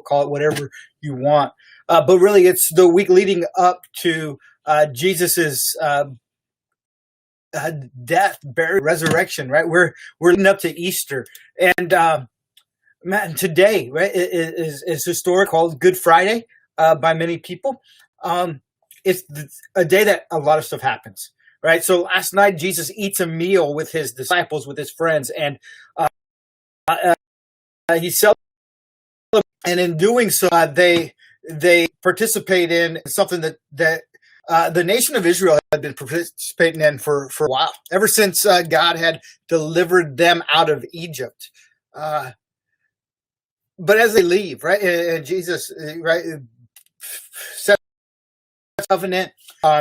call it whatever you want. But really, it's the week leading up to Jesus's death, burial, resurrection. Right, we're leading up to Easter, and man, today, right, is historic, called Good Friday by many people. It's a day that a lot of stuff happens. Right, so last night Jesus eats a meal with his disciples, with his friends, and he celebrates. And in doing so, they participate in something that the nation of Israel had been participating in for a while, ever since God had delivered them out of Egypt. But as they leave, right, and Jesus, right, sets a covenant.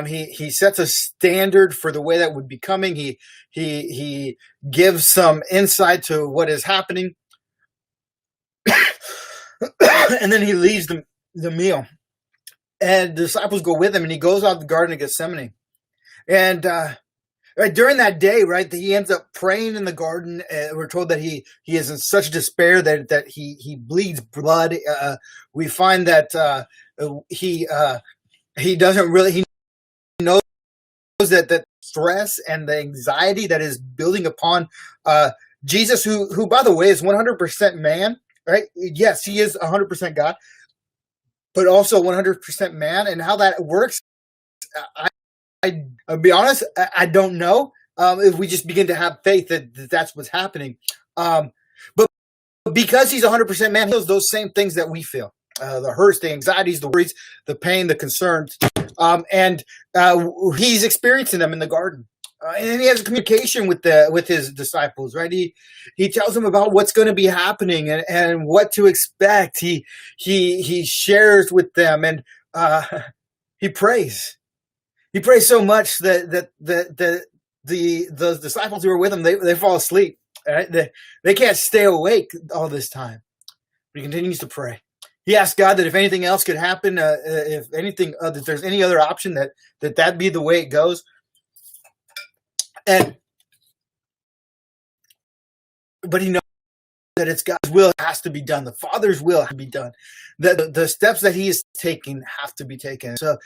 He sets a standard for the way that would be coming. He gives some insight to what is happening. And then he leaves the meal, and the disciples go with him, and he goes out the Garden of Gethsemane. And right during that day, right, he ends up praying in the garden. We're told that he is in such despair that he bleeds blood. We find that he doesn't really, he knows that stress and the anxiety that is building upon Jesus, who by the way is 100% man. Right? Yes, he is 100% God, but also 100% man. And how that works, I'll be honest, I don't know. If we just begin to have faith that that's what's happening. But because he's 100% man, he feels those same things that we feel. The hurts, the anxieties, the worries, the pain, the concerns. And he's experiencing them in the garden. And he has a communication with his disciples, right? He tells them about what's going to be happening and what to expect. He shares with them, and he prays. He prays so much that the disciples who are with him, they fall asleep. Right? They can't stay awake all this time. But he continues to pray. He asks God that if anything else could happen, if anything, if there's any other option, that be the way it goes. But he knows that it's God's will has to be done. The Father's will has to be done. The steps that he is taking have to be taken. So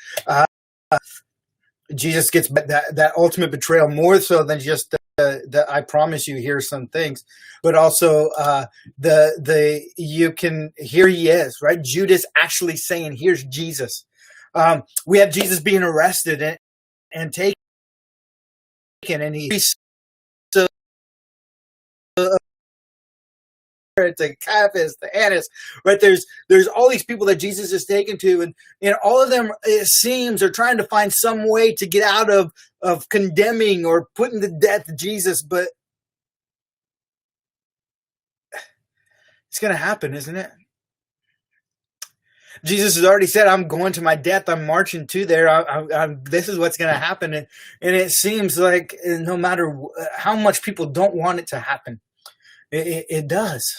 Jesus gets that ultimate betrayal, more so than just the I promise you, here's some things, but also you can hear he is, right? Judas actually saying, here's Jesus. We have Jesus being arrested and taken, and he's so to Caiaphas, to Annas, right? There's all these people that Jesus is taken to, and all of them, it seems, are trying to find some way to get out of condemning or putting to death Jesus, but it's going to happen, isn't it? Jesus has already said, I'm going to my death. I'm marching to there. This is what's going to happen. And it seems like no matter how much people don't want it to happen, it does.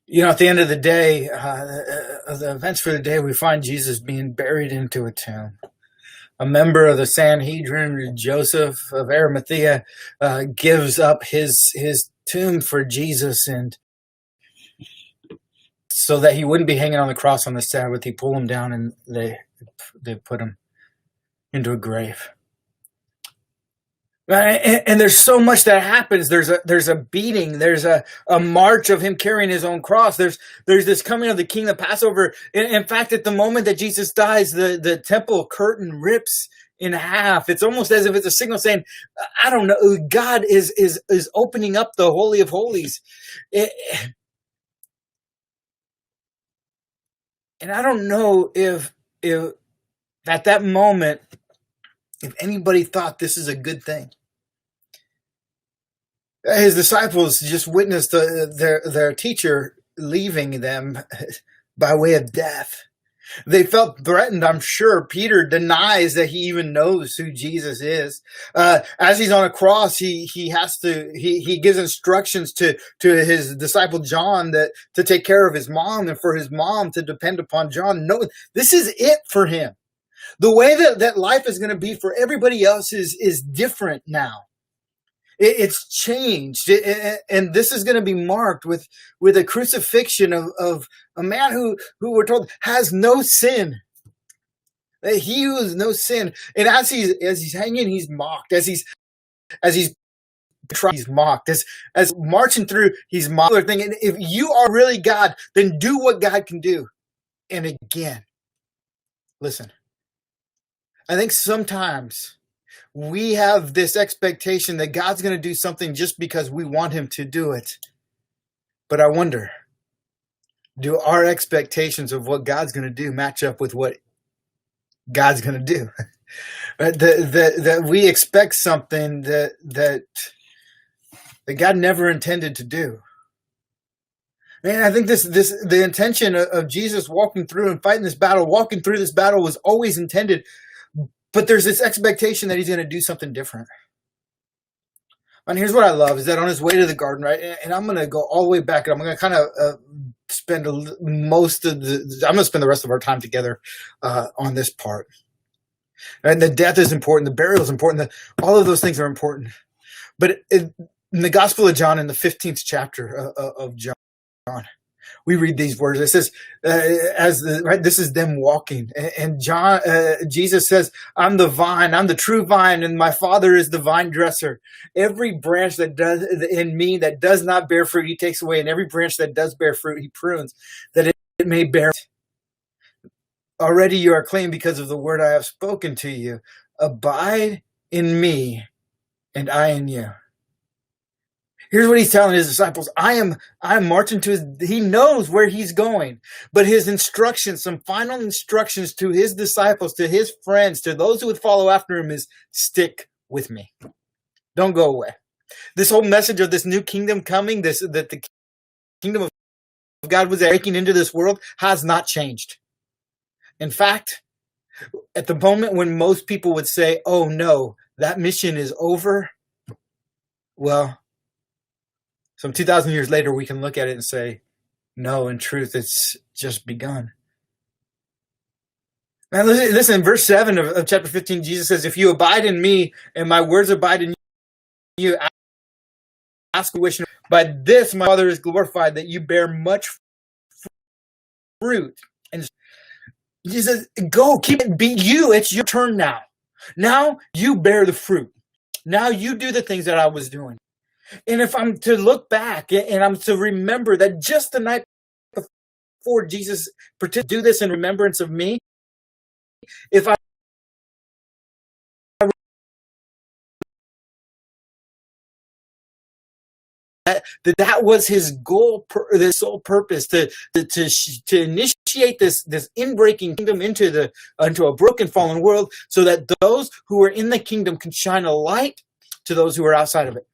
You know, at the end of the day, the events for the day, we find Jesus being buried into a tomb. A member of the Sanhedrin, Joseph of Arimathea, gives up his tomb for Jesus, and so that he wouldn't be hanging on the cross on the Sabbath, he pulled him down and they put him into a grave. And there's so much that happens. There's a beating. There's a march of him carrying his own cross. There's this coming of the King, the Passover. In fact, at the moment that Jesus dies, the temple curtain rips in half. It's almost as if it's a signal saying, I don't know, God is opening up the Holy of Holies. And I don't know if at that moment, if anybody thought this is a good thing. His disciples just witnessed their teacher leaving them by way of death. They felt threatened, I'm sure. Peter denies that he even knows who Jesus is. As he's on a cross, he gives instructions to his disciple John to take care of his mom, and for his mom to depend upon John. No, this is it for him. The way that life is going to be for everybody else is different now. It's changed. And this is going to be marked with a crucifixion of a man who we're told has no sin. He who has no sin. And as he's hanging, he's mocked. As he's mocked. As marching through, he's mocked. Thinking, if you are really God, then do what God can do. And again, listen, I think sometimes we have this expectation that God's going to do something just because we want him to do it. But I wonder, do our expectations of what God's going to do match up with what God's going to do? That we expect something that God never intended to do. Man, I think the intention of Jesus walking through and fighting this battle, walking through this battle was always intended, but there's this expectation that he's going to do something different. And here's what I love is that on his way to the garden, right? And I'm going to go all the way back, and I'm going to kind of spend I'm going to spend the rest of our time together on this part. And the death is important, the burial is important, all of those things are important. But in the Gospel of John, in the 15th chapter of John, we read these words. It says, this is them walking, and Jesus says, "I'm the vine, I'm the true vine, and my Father is the vine dresser. Every branch that does in me that does not bear fruit, he takes away, and every branch that does bear fruit, he prunes, that it may bear. Already you are clean because of the word I have spoken to you. Abide in me, and I in you." Here's what he's telling his disciples. I am marching he knows where he's going, but his instructions, some final instructions to his disciples, to his friends, to those who would follow after him is stick with me. Don't go away. This whole message of this new kingdom coming, that the kingdom of God was breaking into this world has not changed. In fact, at the moment when most people would say, "Oh no, that mission is over," well, some 2,000 years later, we can look at it and say, no, in truth, it's just begun. Now, listen, in verse 7 of chapter 15, Jesus says, "If you abide in me and my words abide in you, ask a wish. By this my Father is glorified, that you bear much fruit." And Jesus says, go, keep it, be you. It's your turn now. Now you bear the fruit. Now you do the things that I was doing. And if I'm to look back and I'm to remember that just the night before Jesus do this in remembrance of me, if I that was his goal, his sole purpose, to initiate this inbreaking kingdom into a broken, fallen world, so that those who are in the kingdom can shine a light to those who are outside of it.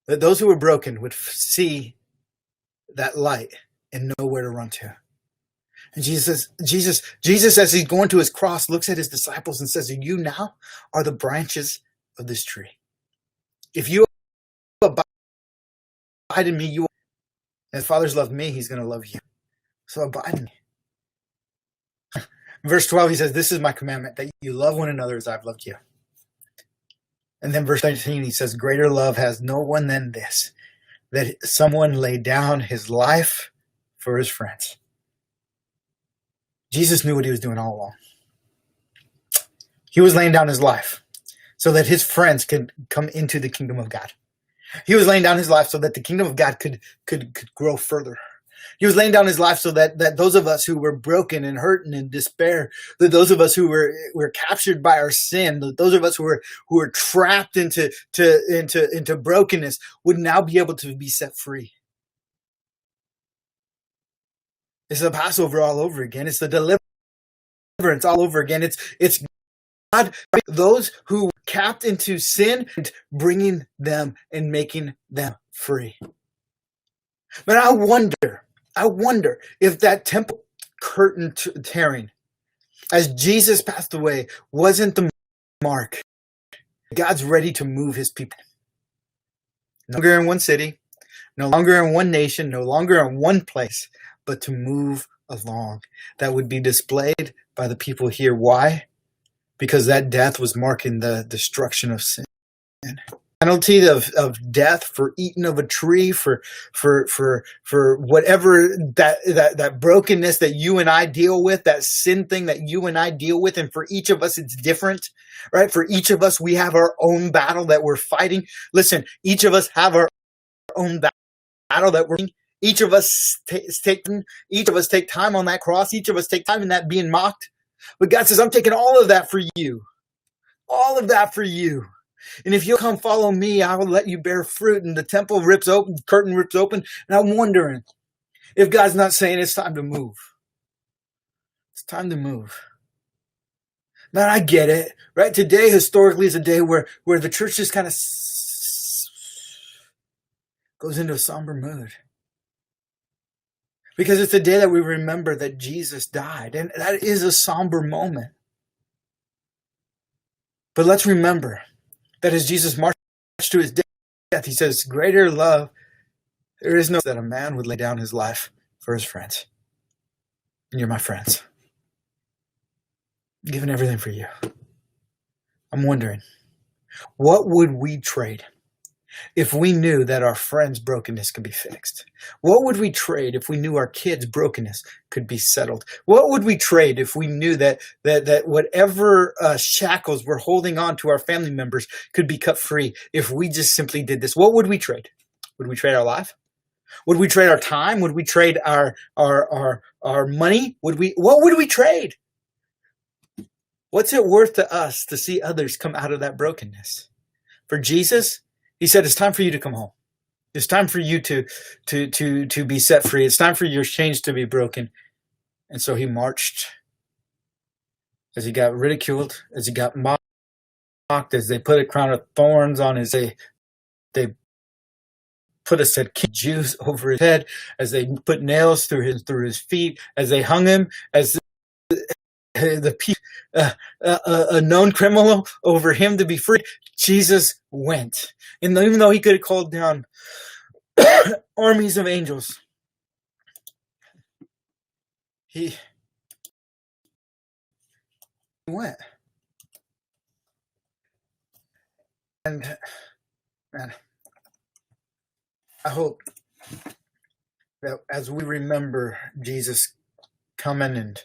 That those who are broken would see that light and know where to run to. And Jesus, as he's going to his cross, looks at his disciples and says, "You now are the branches of this tree. If you abide in me, you, as Father's loved me, he's going to love you. So abide in me." Verse 12, he says, "This is my commandment, that you love one another as I've loved you." And then verse 19, he says, "Greater love has no one than this, that someone lay down his life for his friends." Jesus knew what he was doing all along. He was laying down his life so that his friends could come into the kingdom of God. He was laying down his life so that the kingdom of God could grow further. He was laying down his life so that those of us who were broken and hurt and in despair, that those of us who were captured by our sin, those of us who were trapped into brokenness, would now be able to be set free. It's the Passover all over again. It's the deliverance all over again. It's God, those who were capped into sin, and bringing them and making them free. But I wonder if that temple curtain tearing, as Jesus passed away, wasn't the mark. God's ready to move his people. No longer in one city, no longer in one nation, no longer in one place, but to move along. That would be displayed by the people here. Why? because that death was marking the destruction of sin. Penalty of death for eating of a tree, for whatever that brokenness that you and I deal with, that sin thing that you and I deal with. And for each of us, it's different, right? For each of us, we have our own battle that we're fighting. Listen, each of us have our own battle that we're fighting. Each of us take time on that cross. Each of us take time in that being mocked. But God says, I'm taking all of that for you. All of that for you. And if you'll come follow me, I will let you bear fruit. And the temple rips open, the curtain rips open. And I'm wondering if God's not saying it's time to move. It's time to move. Man, I get it, right? Today, historically, is a day where the church just kind of goes into a somber mood. Because it's a day that we remember that Jesus died. And that is a somber moment. But let's remember that as Jesus marched to his death, he says, greater love, there is no that a man would lay down his life for his friends. And you're my friends. I'm giving everything for you. I'm wondering, what would we trade if we knew that our friends' brokenness could be fixed? What would we trade if we knew our kids' brokenness could be settled? What would we trade if we knew that whatever shackles we're holding on to our family members could be cut free if we just simply did this? What would we trade? Would we trade our life? Would we trade our time? Would we trade our money? What would we trade? What's it worth to us to see others come out of that brokenness? For Jesus, he said, it's time for you to come home. It's time for you to be set free. It's time for your chains to be broken. And so he marched as he got ridiculed, as he got mocked, as they put a crown of thorns on his head. They put a set of Jews over his head, as they put nails through his feet, as they hung him, as a known criminal over him to be free. Jesus went. And even though he could have called down armies of angels, he went. And man, I hope that as we remember Jesus coming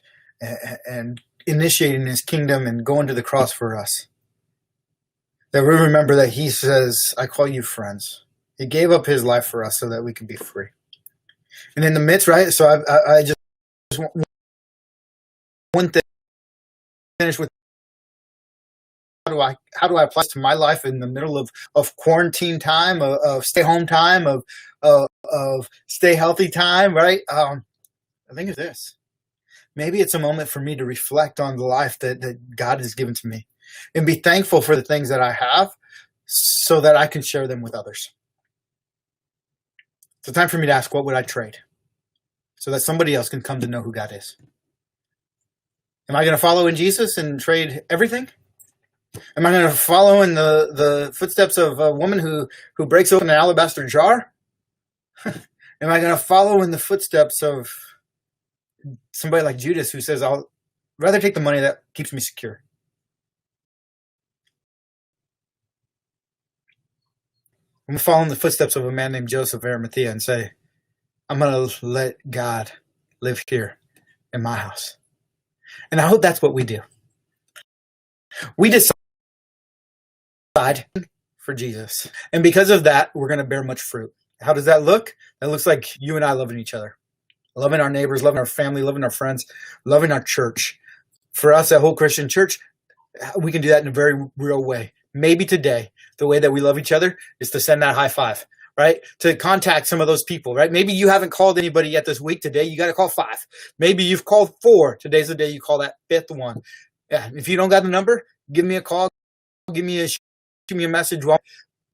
and initiating his kingdom and going to the cross for us, that we remember that he says, I call you friends. He gave up his life for us so that we can be free. And in the midst, right? So I just want one thing to finish with. How do I apply this to my life in the middle of quarantine time, of stay home time, of stay healthy time, right? I think it's this. Maybe it's a moment for me to reflect on the life that God has given to me and be thankful for the things that I have so that I can share them with others. It's a time for me to ask, what would I trade so that somebody else can come to know who God is? Am I going to follow in Jesus and trade everything? Am I going to follow in the footsteps of a woman who breaks open an alabaster jar? Am I going to follow in the footsteps of somebody like Judas who says, I'll rather take the money that keeps me secure? I'm going to follow in the footsteps of a man named Joseph of Arimathea and say, I'm going to let God live here in my house. And I hope that's what we do. We decide for Jesus. And because of that, we're going to bear much fruit. How does that look? That looks like you and I loving each other, loving our neighbors, loving our family, loving our friends, loving our church. For us at Whole Christian Church, we can do that in a very real way. Maybe today, the way that we love each other is to send that high five, right? To contact some of those people, right? Maybe you haven't called anybody yet this week. Today, you got to call 5. Maybe you've called 4. Today's the day you call that 5th one. Yeah, if you don't got the number, give me a call, shoot me a message.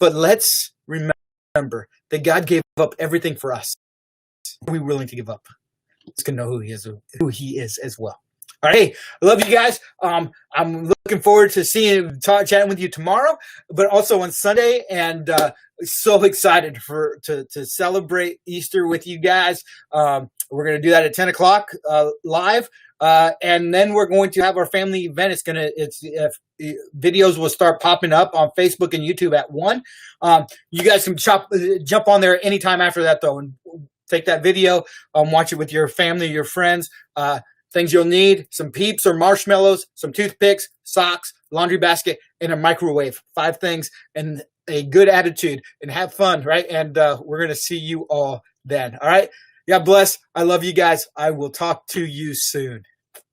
But let's remember that God gave up everything for us. Are we willing to give up? Let's get to know who he is as well. All right, hey, I love you guys. I'm looking forward to chatting with you tomorrow, but also on Sunday, and so excited to celebrate Easter with you guys. We're going to do that at 10 o'clock live. And then we're going to have our family event. Videos will start popping up on Facebook and YouTube at 1. You guys can jump on there anytime after that, though, and take that video, watch it with your family, your friends. Things you'll need: some Peeps or marshmallows, some toothpicks, socks, laundry basket, and a microwave. 5 things and a good attitude, and have fun, right? And we're going to see you all then. All right. God bless. I love you guys. I will talk to you soon.